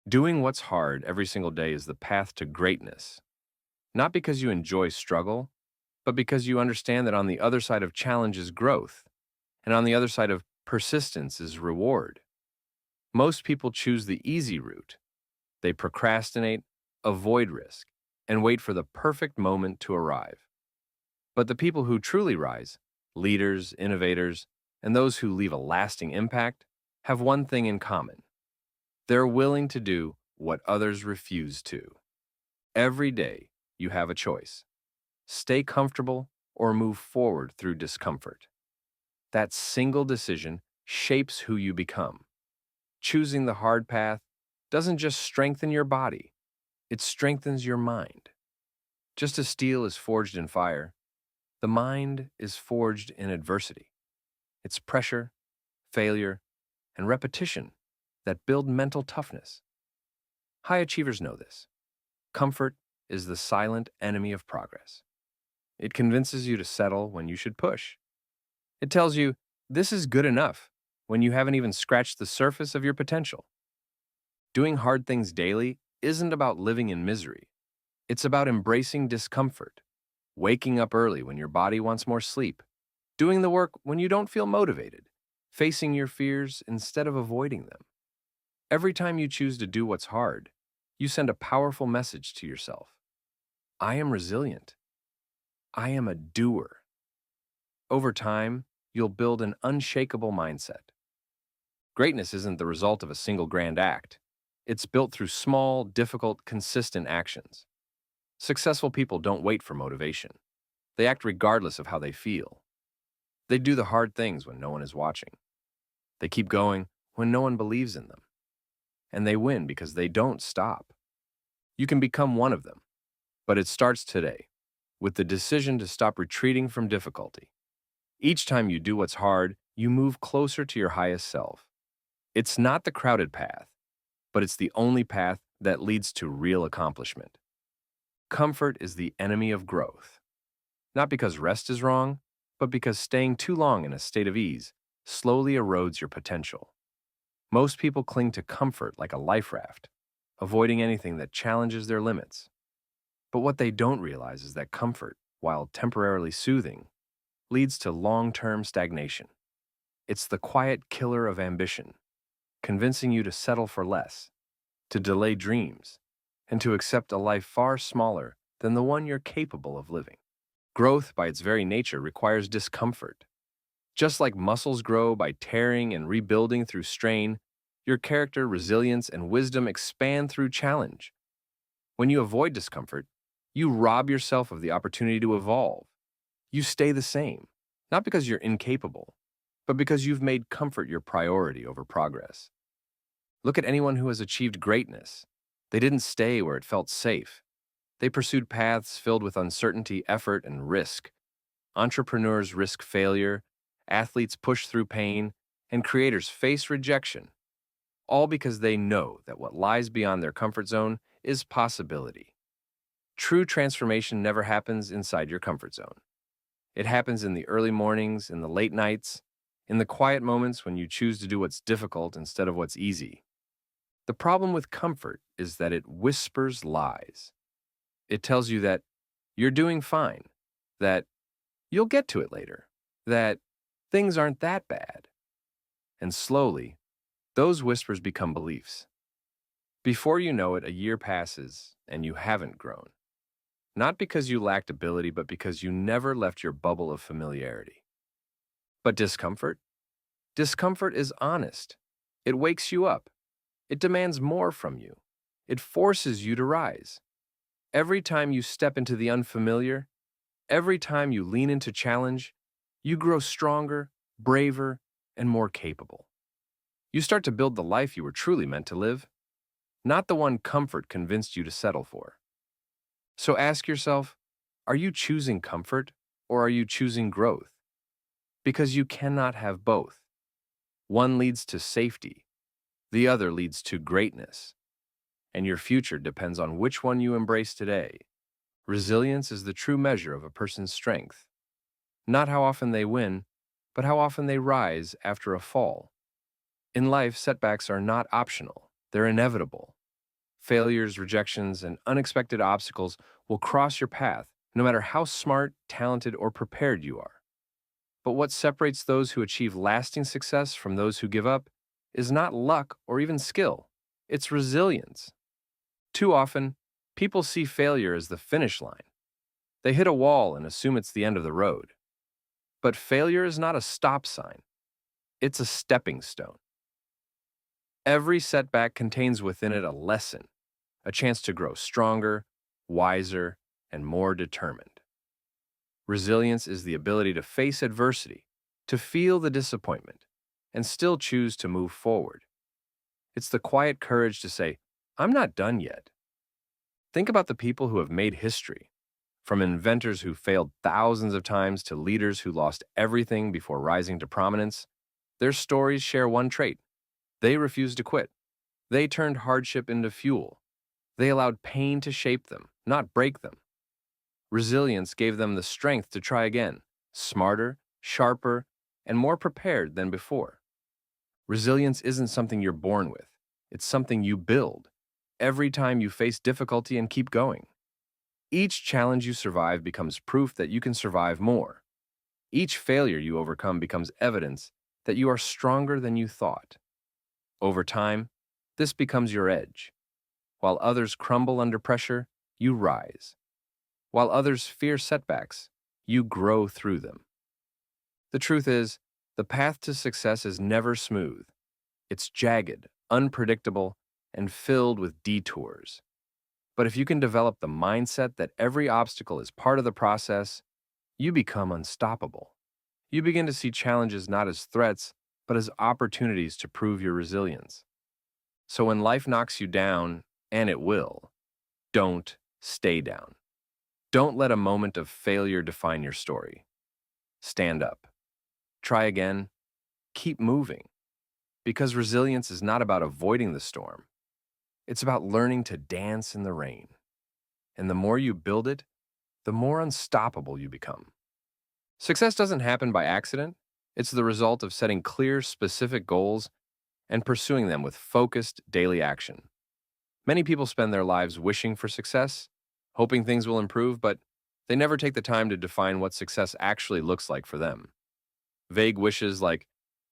Doing what's hard every single day is the path to greatness, not because you enjoy struggle, but because you understand that on the other side of challenge is growth, and on the other side of persistence is reward. Most people choose the easy route. They procrastinate, avoid risk, and wait for the perfect moment to arrive. But the people who truly rise, leaders, innovators, and those who leave a lasting impact, have one thing in common. They're willing to do what others refuse to. Every day, you have a choice: stay comfortable or move forward through discomfort. That single decision shapes who you become. Choosing the hard path doesn't just strengthen your body, it strengthens your mind. Just as steel is forged in fire, the mind is forged in adversity. It's pressure, failure, and repetition that build mental toughness. High achievers know this. Comfort is the silent enemy of progress. It convinces you to settle when you should push. It tells you this is good enough when you haven't even scratched the surface of your potential. Doing hard things daily isn't about living in misery. It's about embracing discomfort, waking up early when your body wants more sleep, doing the work when you don't feel motivated, facing your fears instead of avoiding them. Every time you choose to do what's hard, you send a powerful message to yourself. I am resilient. I am a doer. Over time, you'll build an unshakable mindset. Greatness isn't the result of a single grand act. It's built through small, difficult, consistent actions. Successful people don't wait for motivation. They act regardless of how they feel. They do the hard things when no one is watching. They keep going when no one believes in them. And they win because they don't stop. You can become one of them, but it starts today with the decision to stop retreating from difficulty. Each time you do what's hard, you move closer to your highest self. It's not the crowded path, but it's the only path that leads to real accomplishment. Comfort is the enemy of growth. Not because rest is wrong, but because staying too long in a state of ease slowly erodes your potential. Most people cling to comfort like a life raft, avoiding anything that challenges their limits. But what they don't realize is that comfort, while temporarily soothing, leads to long-term stagnation. It's the quiet killer of ambition, convincing you to settle for less, to delay dreams, and to accept a life far smaller than the one you're capable of living. Growth, by its very nature, requires discomfort. Just like muscles grow by tearing and rebuilding through strain, your character, resilience, and wisdom expand through challenge. When you avoid discomfort, you rob yourself of the opportunity to evolve. You stay the same, not because you're incapable, but because you've made comfort your priority over progress. Look at anyone who has achieved greatness. They didn't stay where it felt safe. They pursued paths filled with uncertainty, effort, and risk. Entrepreneurs risk failure, athletes push through pain, and creators face rejection, all because they know that what lies beyond their comfort zone is possibility. True transformation never happens inside your comfort zone. It happens in the early mornings, in the late nights, in the quiet moments when you choose to do what's difficult instead of what's easy. The problem with comfort is that it whispers lies. It tells you that you're doing fine, that you'll get to it later, that things aren't that bad. And slowly, those whispers become beliefs. Before you know it, a year passes and you haven't grown. Not because you lacked ability, but because you never left your bubble of familiarity. But discomfort? Discomfort is honest. It wakes you up. It demands more from you. It forces you to rise. Every time you step into the unfamiliar, every time you lean into challenge, you grow stronger, braver, and more capable. You start to build the life you were truly meant to live, not the one comfort convinced you to settle for. So ask yourself, are you choosing comfort or are you choosing growth? Because you cannot have both. One leads to safety, the other leads to greatness. And your future depends on which one you embrace today. Resilience is the true measure of a person's strength. Not how often they win, but how often they rise after a fall. In life, setbacks are not optional, they're inevitable. Failures, rejections, and unexpected obstacles will cross your path, no matter how smart, talented, or prepared you are. But what separates those who achieve lasting success from those who give up is not luck or even skill, it's resilience. Too often, people see failure as the finish line. They hit a wall and assume it's the end of the road. But failure is not a stop sign, it's a stepping stone. Every setback contains within it a lesson, a chance to grow stronger, wiser, and more determined. Resilience is the ability to face adversity, to feel the disappointment, and still choose to move forward. It's the quiet courage to say, I'm not done yet. Think about the people who have made history, from inventors who failed thousands of times to leaders who lost everything before rising to prominence. Their stories share one trait. They refused to quit. They turned hardship into fuel. They allowed pain to shape them, not break them. Resilience gave them the strength to try again, smarter, sharper, and more prepared than before. Resilience isn't something you're born with. It's something you build every time you face difficulty and keep going. Each challenge you survive becomes proof that you can survive more. Each failure you overcome becomes evidence that you are stronger than you thought. Over time, this becomes your edge. While others crumble under pressure, you rise. While others fear setbacks, you grow through them. The truth is, the path to success is never smooth. It's jagged, unpredictable, and filled with detours. But if you can develop the mindset that every obstacle is part of the process, you become unstoppable. You begin to see challenges not as threats, but as opportunities to prove your resilience. So when life knocks you down, and it will, don't stay down. Don't let a moment of failure define your story. Stand up. Try again. Keep moving. Because resilience is not about avoiding the storm. It's about learning to dance in the rain. And the more you build it, the more unstoppable you become. Success doesn't happen by accident. It's the result of setting clear, specific goals and pursuing them with focused daily action. Many people spend their lives wishing for success, hoping things will improve, but they never take the time to define what success actually looks like for them. Vague wishes like,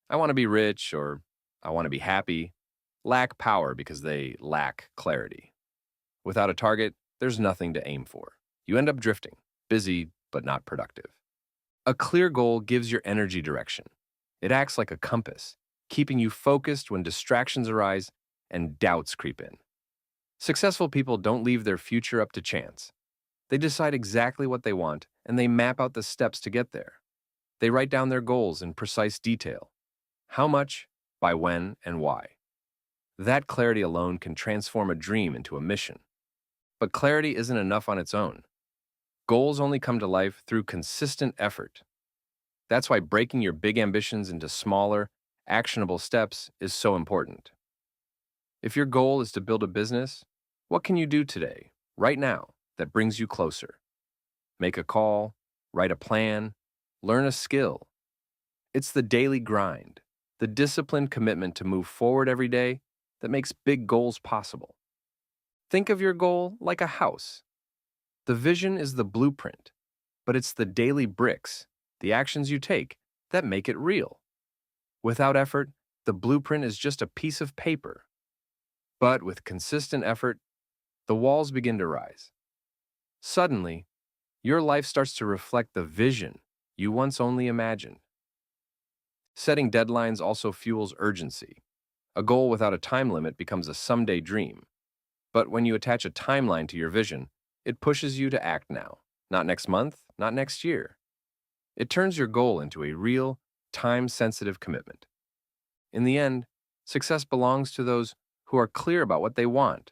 I want to be rich or I want to be happy, lack power because they lack clarity. Without a target, there's nothing to aim for. You end up drifting, busy but not productive. A clear goal gives your energy direction. It acts like a compass, keeping you focused when distractions arise and doubts creep in. Successful people don't leave their future up to chance. They decide exactly what they want and they map out the steps to get there. They write down their goals in precise detail. How much, by when, and why. That clarity alone can transform a dream into a mission. But clarity isn't enough on its own. Goals only come to life through consistent effort. That's why breaking your big ambitions into smaller, actionable steps is so important. If your goal is to build a business, what can you do today, right now, that brings you closer? Make a call, write a plan, learn a skill. It's the daily grind, the disciplined commitment to move forward every day that makes big goals possible. Think of your goal like a house. The vision is the blueprint, but it's the daily bricks, the actions you take, that make it real. Without effort, the blueprint is just a piece of paper. But with consistent effort, the walls begin to rise. Suddenly, your life starts to reflect the vision you once only imagined. Setting deadlines also fuels urgency. A goal without a time limit becomes a someday dream. But when you attach a timeline to your vision, it pushes you to act now, not next month, not next year. It turns your goal into a real, time-sensitive commitment. In the end, success belongs to those who are clear about what they want,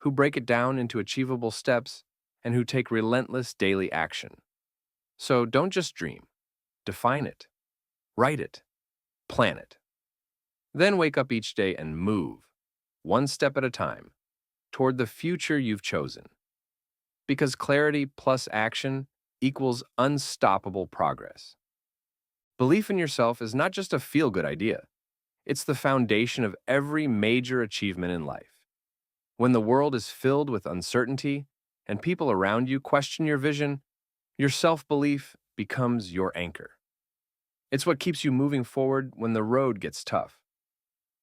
who break it down into achievable steps, and who take relentless daily action. So don't just dream. Define it. Write it. Plan it. Then wake up each day and move, one step at a time, toward the future you've chosen. Because clarity plus action equals unstoppable progress. Belief in yourself is not just a feel-good idea. It's the foundation of every major achievement in life. When the world is filled with uncertainty and people around you question your vision, your self-belief becomes your anchor. It's what keeps you moving forward when the road gets tough.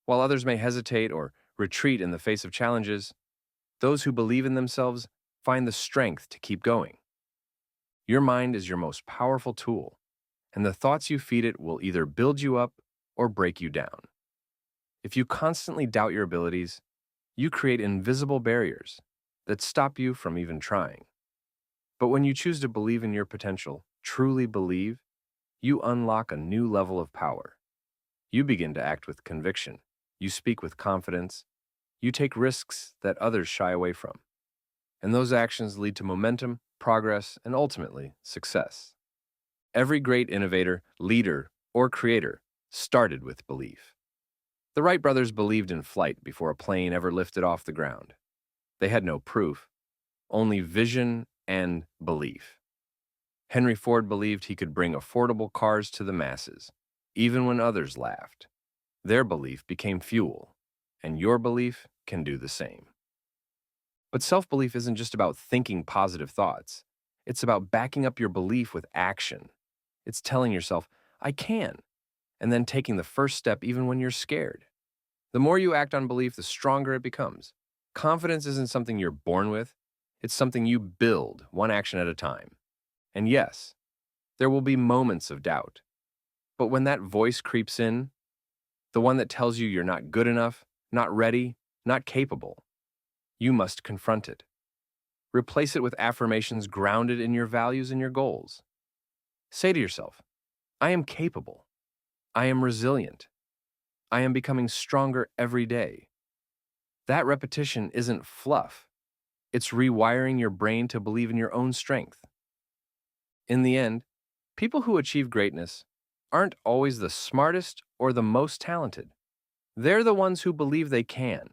While others may hesitate or retreat in the face of challenges, those who believe in themselves find the strength to keep going. Your mind is your most powerful tool, and the thoughts you feed it will either build you up or break you down. If you constantly doubt your abilities, you create invisible barriers that stop you from even trying. But when you choose to believe in your potential, truly believe, you unlock a new level of power. You begin to act with conviction. You speak with confidence. You take risks that others shy away from. And those actions lead to momentum, progress, and ultimately, success. Every great innovator, leader, or creator started with belief. The Wright brothers believed in flight before a plane ever lifted off the ground. They had no proof, only vision and belief. Henry Ford believed he could bring affordable cars to the masses, even when others laughed. Their belief became fuel, and your belief can do the same. But self-belief isn't just about thinking positive thoughts. It's about backing up your belief with action. It's telling yourself, I can, and then taking the first step even when you're scared. The more you act on belief, the stronger it becomes. Confidence isn't something you're born with. It's something you build one action at a time. And yes, there will be moments of doubt. But when that voice creeps in, the one that tells you you're not good enough, not ready, not capable, you must confront it. Replace it with affirmations grounded in your values and your goals. Say to yourself, I am capable. I am resilient. I am becoming stronger every day. That repetition isn't fluff. It's rewiring your brain to believe in your own strength. In the end, people who achieve greatness aren't always the smartest or the most talented. They're the ones who believe they can,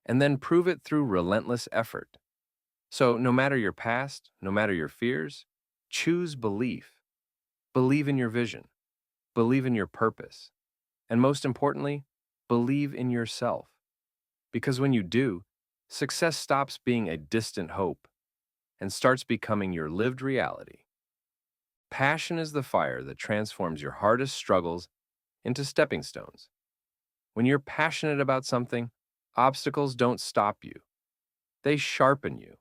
and then prove it through relentless effort. So no matter your past, no matter your fears, choose belief. Believe in your vision. Believe in your purpose. And most importantly, believe in yourself. Because when you do, success stops being a distant hope and starts becoming your lived reality. Passion is the fire that transforms your hardest struggles into stepping stones. When you're passionate about something, obstacles don't stop you. They sharpen you.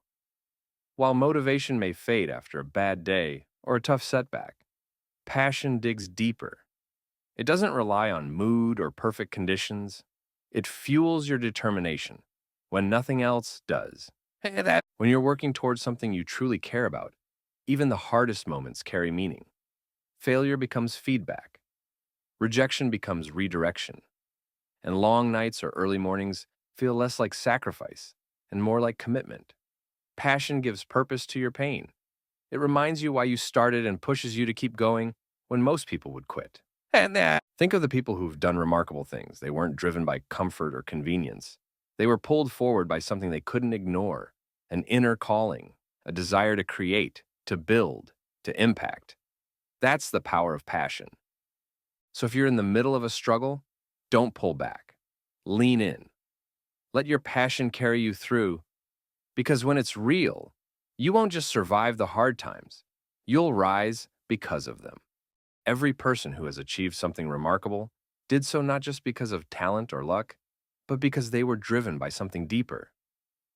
While motivation may fade after a bad day or a tough setback, passion digs deeper. It doesn't rely on mood or perfect conditions. It fuels your determination when nothing else does. When you're working towards something you truly care about, even the hardest moments carry meaning. Failure becomes feedback. Rejection becomes redirection. And long nights or early mornings feel less like sacrifice and more like commitment. Passion gives purpose to your pain. It reminds you why you started and pushes you to keep going when most people would quit. Think of the people who've done remarkable things. They weren't driven by comfort or convenience. They were pulled forward by something they couldn't ignore, an inner calling, a desire to create, to build, to impact. That's the power of passion. So if you're in the middle of a struggle, don't pull back. Lean in. Let your passion carry you through, because when it's real, you won't just survive the hard times. You'll rise because of them. Every person who has achieved something remarkable did so not just because of talent or luck, but because they were driven by something deeper.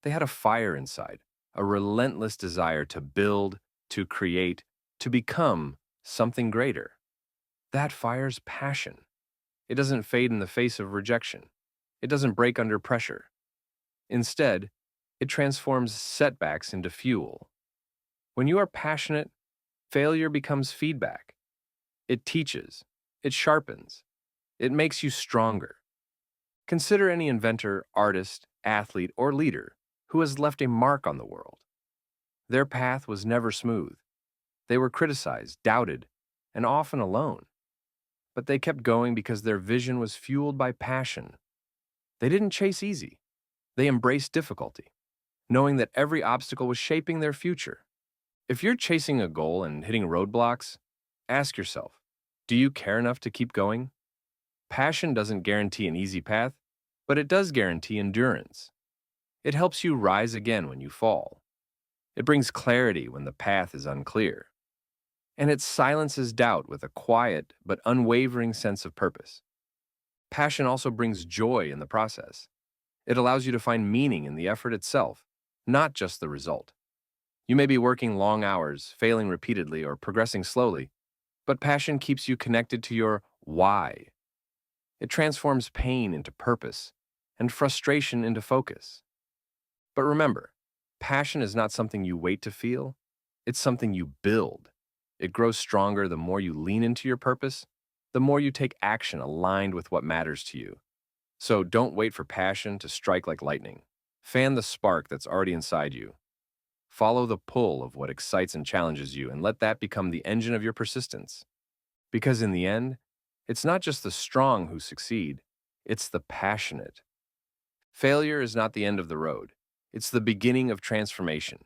They had a fire inside, a relentless desire to build, to create, to become something greater. That fire's passion. It doesn't fade in the face of rejection. It doesn't break under pressure. Instead, it transforms setbacks into fuel. When you are passionate, failure becomes feedback. It teaches, it sharpens, it makes you stronger. Consider any inventor, artist, athlete, or leader who has left a mark on the world. Their path was never smooth. They were criticized, doubted, and often alone. But they kept going because their vision was fueled by passion. They didn't chase easy. They embraced difficulty, knowing that every obstacle was shaping their future. If you're chasing a goal and hitting roadblocks, ask yourself, do you care enough to keep going? Passion doesn't guarantee an easy path, but it does guarantee endurance. It helps you rise again when you fall. It brings clarity when the path is unclear. And it silences doubt with a quiet but unwavering sense of purpose. Passion also brings joy in the process. It allows you to find meaning in the effort itself, not just the result. You may be working long hours, failing repeatedly, or progressing slowly, but passion keeps you connected to your why. It transforms pain into purpose and frustration into focus. But remember, passion is not something you wait to feel, it's something you build. It grows stronger the more you lean into your purpose, the more you take action aligned with what matters to you. So don't wait for passion to strike like lightning. Fan the spark that's already inside you. Follow the pull of what excites and challenges you, and let that become the engine of your persistence. Because in the end, it's not just the strong who succeed, it's the passionate. Failure is not the end of the road, it's the beginning of transformation.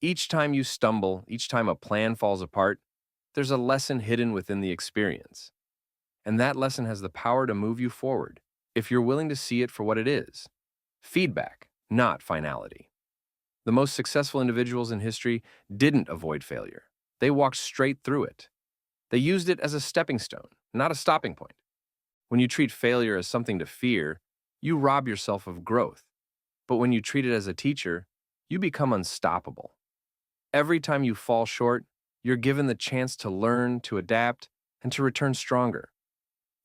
Each time you stumble, each time a plan falls apart, there's a lesson hidden within the experience. And that lesson has the power to move you forward if you're willing to see it for what it is: feedback, not finality. The most successful individuals in history didn't avoid failure, they walked straight through it. They used it as a stepping stone, not a stopping point. When you treat failure as something to fear, you rob yourself of growth. But when you treat it as a teacher, you become unstoppable. Every time you fall short, you're given the chance to learn, to adapt, and to return stronger.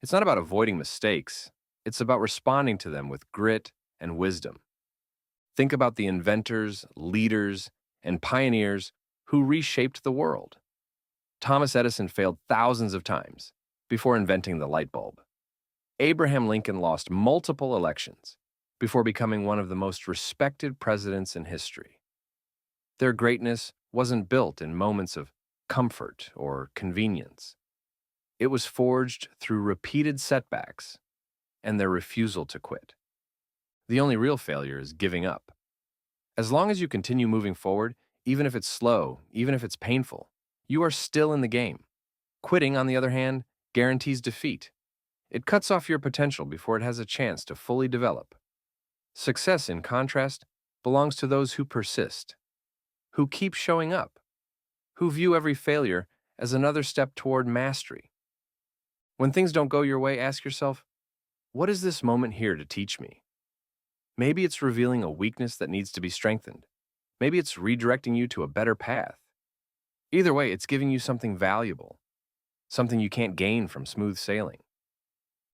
It's not about avoiding mistakes, it's about responding to them with grit and wisdom. Think about the inventors, leaders, and pioneers who reshaped the world. Thomas Edison failed thousands of times before inventing the light bulb. Abraham Lincoln lost multiple elections before becoming one of the most respected presidents in history. Their greatness wasn't built in moments of comfort or convenience. It was forged through repeated setbacks and their refusal to quit. The only real failure is giving up. As long as you continue moving forward, even if it's slow, even if it's painful, you are still in the game. Quitting, on the other hand, guarantees defeat. It cuts off your potential before it has a chance to fully develop. Success, in contrast, belongs to those who persist, who keep showing up, who view every failure as another step toward mastery. When things don't go your way, ask yourself, what is this moment here to teach me? Maybe it's revealing a weakness that needs to be strengthened. Maybe it's redirecting you to a better path. Either way, it's giving you something valuable, something you can't gain from smooth sailing.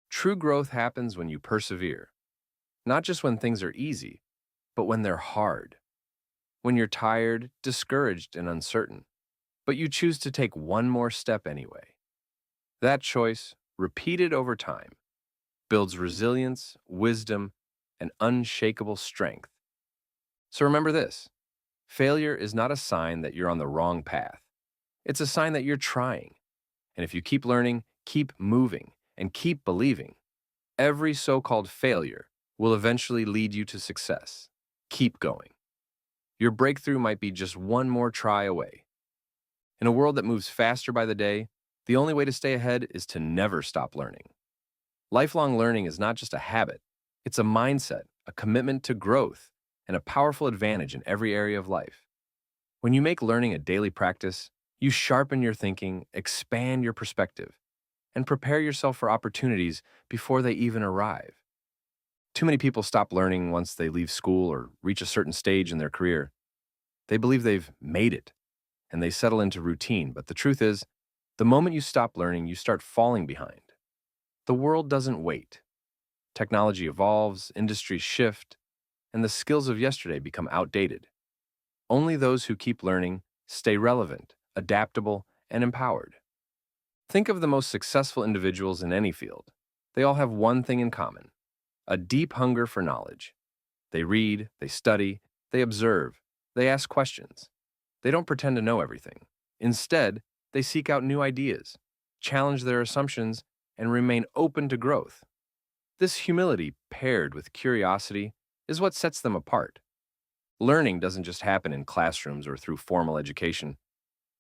True growth happens when you persevere, not just when things are easy, but when they're hard. When you're tired, discouraged, and uncertain, but you choose to take one more step anyway. That choice, repeated over time, builds resilience, wisdom, and unshakable strength. So remember this: failure is not a sign that you're on the wrong path. It's a sign that you're trying. And if you keep learning, keep moving, and keep believing, every so-called failure will eventually lead you to success. Keep going. Your breakthrough might be just one more try away. In a world that moves faster by the day, the only way to stay ahead is to never stop learning. Lifelong learning is not just a habit, it's a mindset, a commitment to growth, and a powerful advantage in every area of life. When you make learning a daily practice, you sharpen your thinking, expand your perspective, and prepare yourself for opportunities before they even arrive. Too many people stop learning once they leave school or reach a certain stage in their career. They believe they've made it, and they settle into routine, but the truth is, the moment you stop learning, you start falling behind. The world doesn't wait. Technology evolves, industries shift, and the skills of yesterday become outdated. Only those who keep learning stay relevant, adaptable, and empowered. Think of the most successful individuals in any field. They all have one thing in common: a deep hunger for knowledge. They read, they study, they observe, they ask questions. They don't pretend to know everything. Instead, they seek out new ideas, challenge their assumptions, and remain open to growth. This humility, paired with curiosity, is what sets them apart. Learning doesn't just happen in classrooms or through formal education.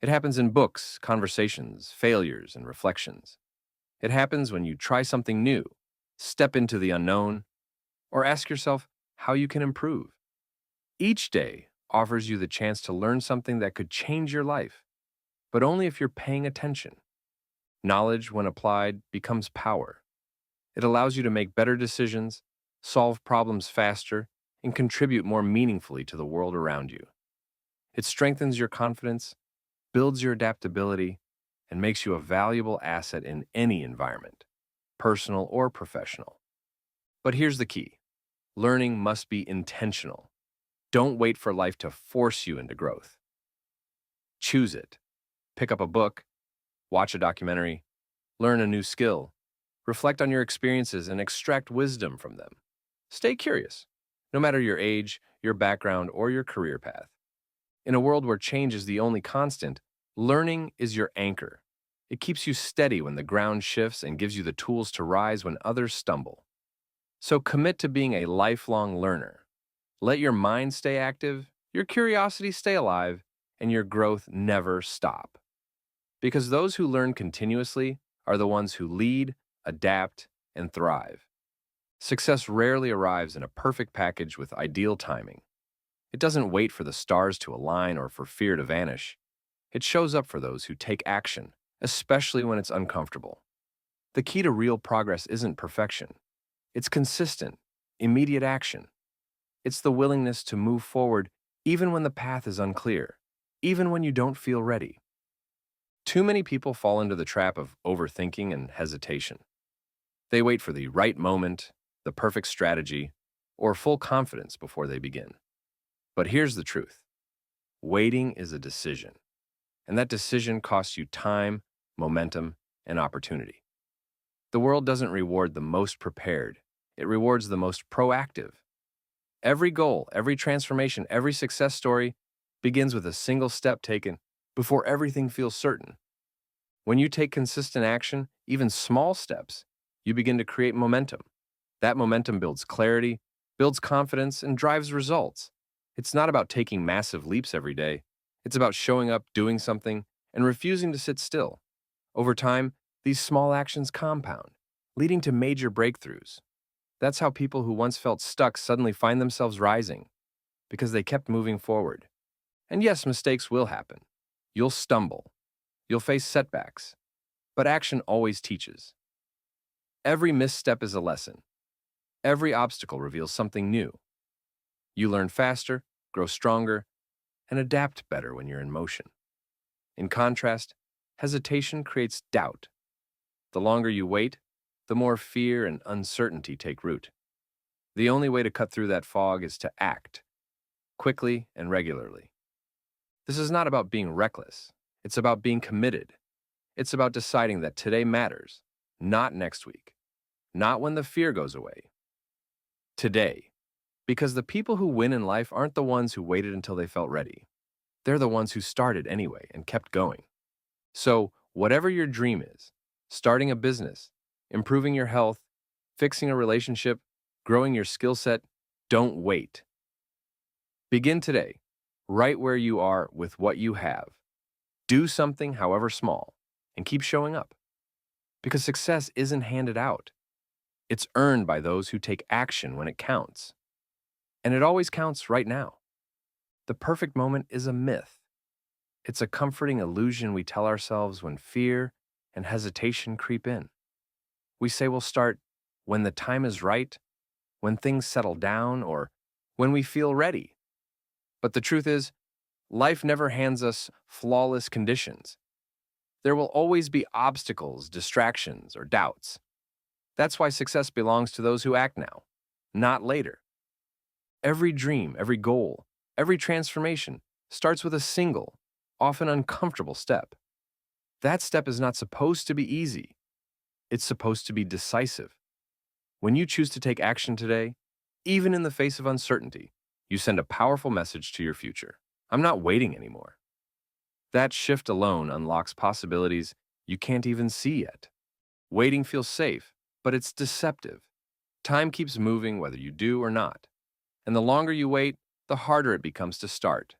It happens in books, conversations, failures, and reflections. It happens when you try something new, step into the unknown, or ask yourself how you can improve. Each day offers you the chance to learn something that could change your life, but only if you're paying attention. Knowledge, when applied, becomes power. It allows you to make better decisions, solve problems faster, and contribute more meaningfully to the world around you. It strengthens your confidence, builds your adaptability, and makes you a valuable asset in any environment, personal or professional. But here's the key: learning must be intentional. Don't wait for life to force you into growth. Choose it. Pick up a book, watch a documentary, learn a new skill, reflect on your experiences, and extract wisdom from them. Stay curious, no matter your age, your background, or your career path. In a world where change is the only constant, learning is your anchor. It keeps you steady when the ground shifts and gives you the tools to rise when others stumble. So commit to being a lifelong learner. Let your mind stay active, your curiosity stay alive, and your growth never stop. Because those who learn continuously are the ones who lead, adapt, and thrive. Success rarely arrives in a perfect package with ideal timing. It doesn't wait for the stars to align or for fear to vanish. It shows up for those who take action, especially when it's uncomfortable. The key to real progress isn't perfection. It's consistent, immediate action. It's the willingness to move forward even when the path is unclear, even when you don't feel ready. Too many people fall into the trap of overthinking and hesitation. They wait for the right moment, the perfect strategy, or full confidence before they begin. But here's the truth: waiting is a decision, and that decision costs you time, momentum, and opportunity. The world doesn't reward the most prepared, it rewards the most proactive. Every goal, every transformation, every success story begins with a single step taken before everything feels certain. When you take consistent action, even small steps, you begin to create momentum. That momentum builds clarity, builds confidence, and drives results. It's not about taking massive leaps every day. It's about showing up, doing something, and refusing to sit still. Over time, these small actions compound, leading to major breakthroughs. That's how people who once felt stuck suddenly find themselves rising, because they kept moving forward. And yes, mistakes will happen. You'll stumble. You'll face setbacks. But action always teaches. Every misstep is a lesson. Every obstacle reveals something new. You learn faster, grow stronger, and adapt better when you're in motion. In contrast, hesitation creates doubt. The longer you wait, the more fear and uncertainty take root. The only way to cut through that fog is to act, quickly and regularly. This is not about being reckless. It's about being committed. It's about deciding that today matters, not next week, not when the fear goes away. Today. Because the people who win in life aren't the ones who waited until they felt ready. They're the ones who started anyway and kept going. So, whatever your dream is, starting a business, improving your health, fixing a relationship, growing your skill set, don't wait. Begin today, right where you are with what you have. Do something, however small, and keep showing up. Because success isn't handed out. It's earned by those who take action when it counts. And it always counts right now. The perfect moment is a myth. It's a comforting illusion we tell ourselves when fear and hesitation creep in. We say we'll start when the time is right, when things settle down, or when we feel ready. But the truth is, life never hands us flawless conditions. There will always be obstacles, distractions, or doubts. That's why success belongs to those who act now, not later. Every dream, every goal, every transformation starts with a single, often uncomfortable step. That step is not supposed to be easy. It's supposed to be decisive. When you choose to take action today, even in the face of uncertainty, you send a powerful message to your future. I'm not waiting anymore. That shift alone unlocks possibilities you can't even see yet. Waiting feels safe, but it's deceptive. Time keeps moving whether you do or not. And the longer you wait, the harder it becomes to start.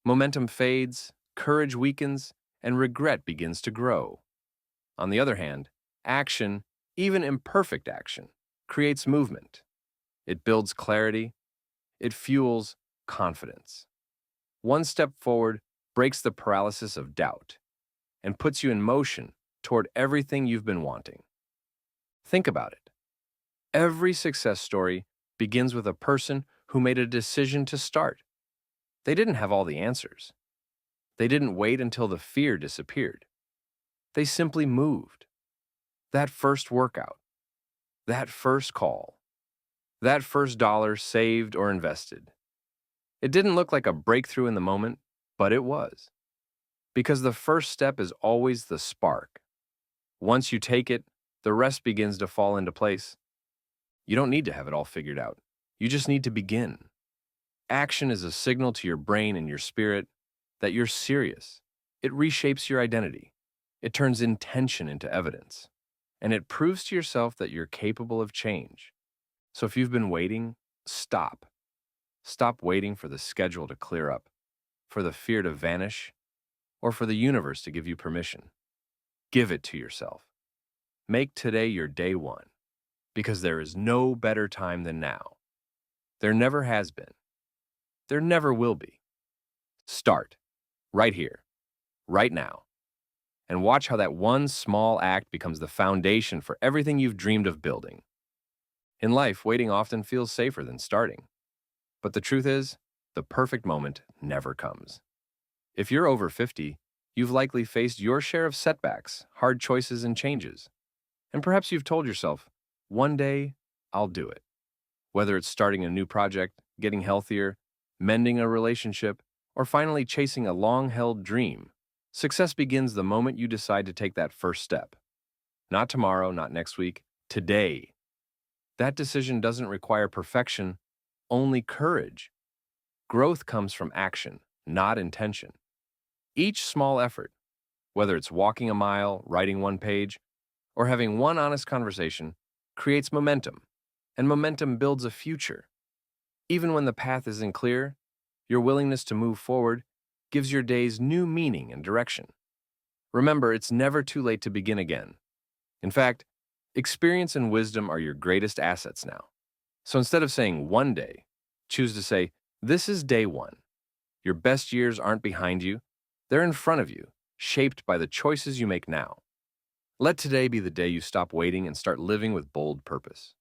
Momentum fades, courage weakens, and regret begins to grow. On the other hand, action, even imperfect action, creates movement. It builds clarity, it fuels confidence. One step forward breaks the paralysis of doubt and puts you in motion toward everything you've been wanting. Think about it. Every success story begins with a person who made a decision to start. They didn't have all the answers. They didn't wait until the fear disappeared. They simply moved. That first workout, that first call, that first dollar saved or invested. It didn't look like a breakthrough in the moment, but it was. Because the first step is always the spark. Once you take it, the rest begins to fall into place. You don't need to have it all figured out. You just need to begin. Action is a signal to your brain and your spirit that you're serious. It reshapes your identity. It turns intention into evidence. And it proves to yourself that you're capable of change. So if you've been waiting, stop. Stop waiting for the schedule to clear up, for the fear to vanish, or for the universe to give you permission. Give it to yourself. Make today your day one, because there is no better time than now. There never has been. There never will be. Start, right here, right now, and watch how that one small act becomes the foundation for everything you've dreamed of building. In life, waiting often feels safer than starting. But the truth is, the perfect moment never comes. If you're over 50, you've likely faced your share of setbacks, hard choices, and changes. And perhaps you've told yourself, one day, I'll do it. Whether it's starting a new project, getting healthier, mending a relationship, or finally chasing a long-held dream, success begins the moment you decide to take that first step. Not tomorrow, not next week, today. That decision doesn't require perfection, only courage. Growth comes from action, not intention. Each small effort, whether it's walking a mile, writing one page, or having one honest conversation, creates momentum, and momentum builds a future. Even when the path isn't clear, your willingness to move forward gives your days new meaning and direction. Remember, it's never too late to begin again. In fact, experience and wisdom are your greatest assets now. So instead of saying one day, choose to say, this is day one. Your best years aren't behind you, they're in front of you, shaped by the choices you make now. Let today be the day you stop waiting and start living with bold purpose.